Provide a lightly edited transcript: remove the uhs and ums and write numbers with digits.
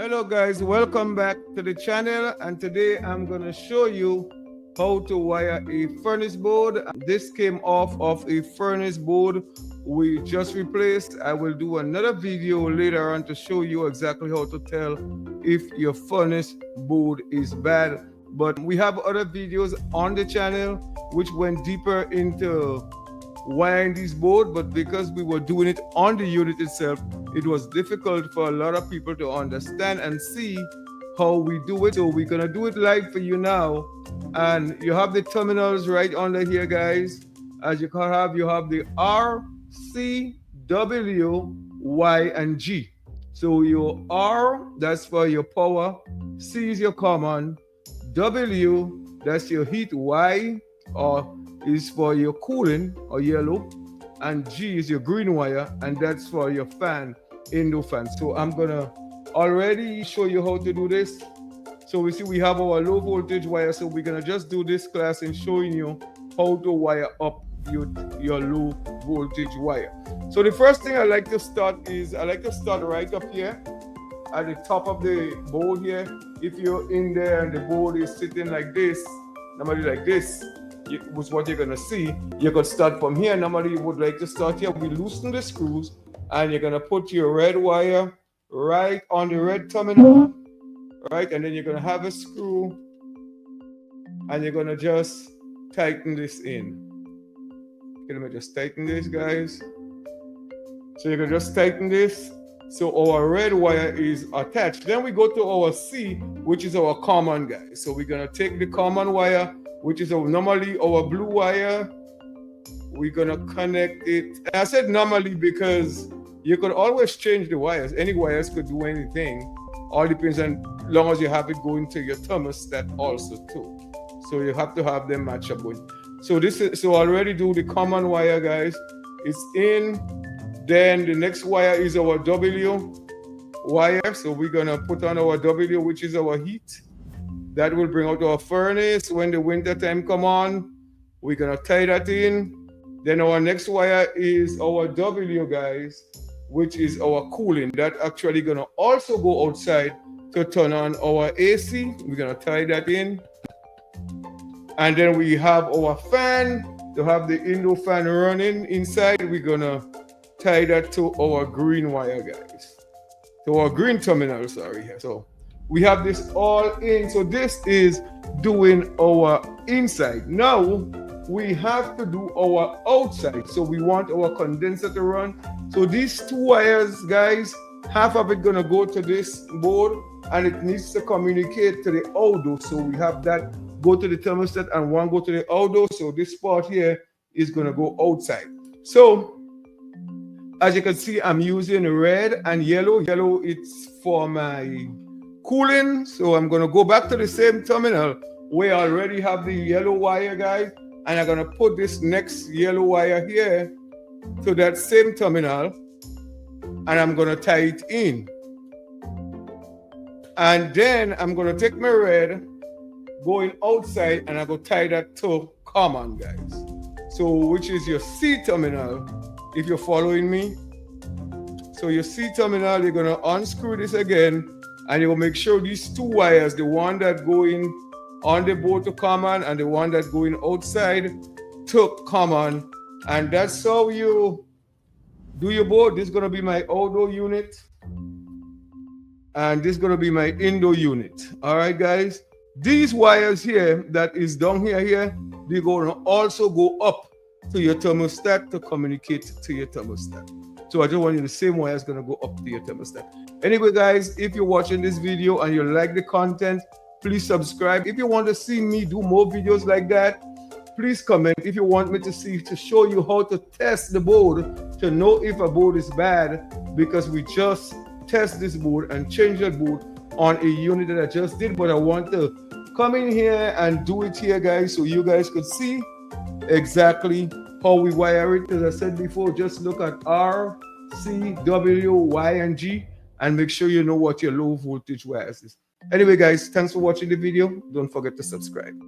Hello guys, welcome back to the channel, and today I'm going to show you how to wire a furnace board. This came off of a furnace board we just replaced. I will do another video later on to show you exactly how to tell if your furnace board is bad. But we have other videos on the channel which went deeper into wiring this board, but because we were doing it on the unit itself, it was difficult for a lot of people to understand and see how we do it. So we're gonna do it live for you now. And you have the terminals right under here, guys. As you can have, you have the R, C, W, Y, and G. So your R, that's for your power. C is your common. W, that's your heat. Y, or is for your cooling or yellow, and G is your green wire, and that's for your fan, indoor fan. So I'm gonna already show you how to do this. So we see we have our low voltage wire, so we're gonna just do this class in showing you how to wire up your low voltage wire. So the first thing I like to start right up here at the top of the board here. If you're in there and the board is sitting like this, normally like this, was what you're gonna see. You could start from here. Normally you would like to start here. We loosen the screws, and you're gonna put your red wire right on the red terminal, right? And then you're gonna have a screw, and you're gonna just tighten this in. Okay, let me just tighten this, guys. So you're gonna just tighten this. So our red wire is attached. Then we go to our C, which is our common, guys. So we're gonna take the common wire, which is normally our blue wire. We're gonna connect it. And I said normally because you could always change the wires. Any wires could do anything. All depends on, long as you have it going to your thermostat also too. So you have to have them match up with. So already do the common wire, guys. It's in. Then the next wire is our W wire. So we're gonna put on our W, which is our heat. That will bring out our furnace when the winter time come on. We're gonna tie that in. Then our next wire is our W, guys, which is our cooling. That actually gonna also go outside to turn on our AC. We're gonna tie that in. And then we have our fan to have the indoor fan running inside. We're gonna tie that to our green wire, guys. To our green terminal, sorry. So we have this all in. So this is doing our inside. Now we have to do our outside. So we want our condenser to run. So these two wires, guys, half of it gonna go to this board, and it needs to communicate to the outdoor. So we have that go to the thermostat and one go to the outdoor. So this part here is gonna go outside. So as you can see, I'm using red and yellow. Yellow, it's for my cooling. So I'm gonna go back to the same terminal where I already have the yellow wire, guys, and I'm gonna put this next yellow wire here to that same terminal, and I'm gonna tie it in. And then I'm gonna take my red going outside, and I go tie that to common, guys. So which is your C terminal, if you're following me. So your C terminal, you're gonna unscrew this again, and you will make sure these two wires, the one that going on the board to common and the one that going outside to common, and that's how you do your board. This is gonna be my outdoor unit, and this is gonna be my indoor unit. All right, guys. These wires here that is down here, they're gonna also go up to your thermostat to communicate to your thermostat. So I just want you, the same wire is gonna go up to your thermostat. Anyway, guys, if you're watching this video and you like the content, please subscribe. If you want to see me do more videos like that, please comment. If you want me to show you how to test the board to know if a board is bad, because we just test this board and change that board on a unit that I just did, but I want to come in here and do it here, guys, so you guys could see exactly how we wire it. As I said before, just look at R, C, W, Y, and G, and make sure you know what your low voltage wires is. Anyway, guys, thanks for watching the video. Don't forget to subscribe.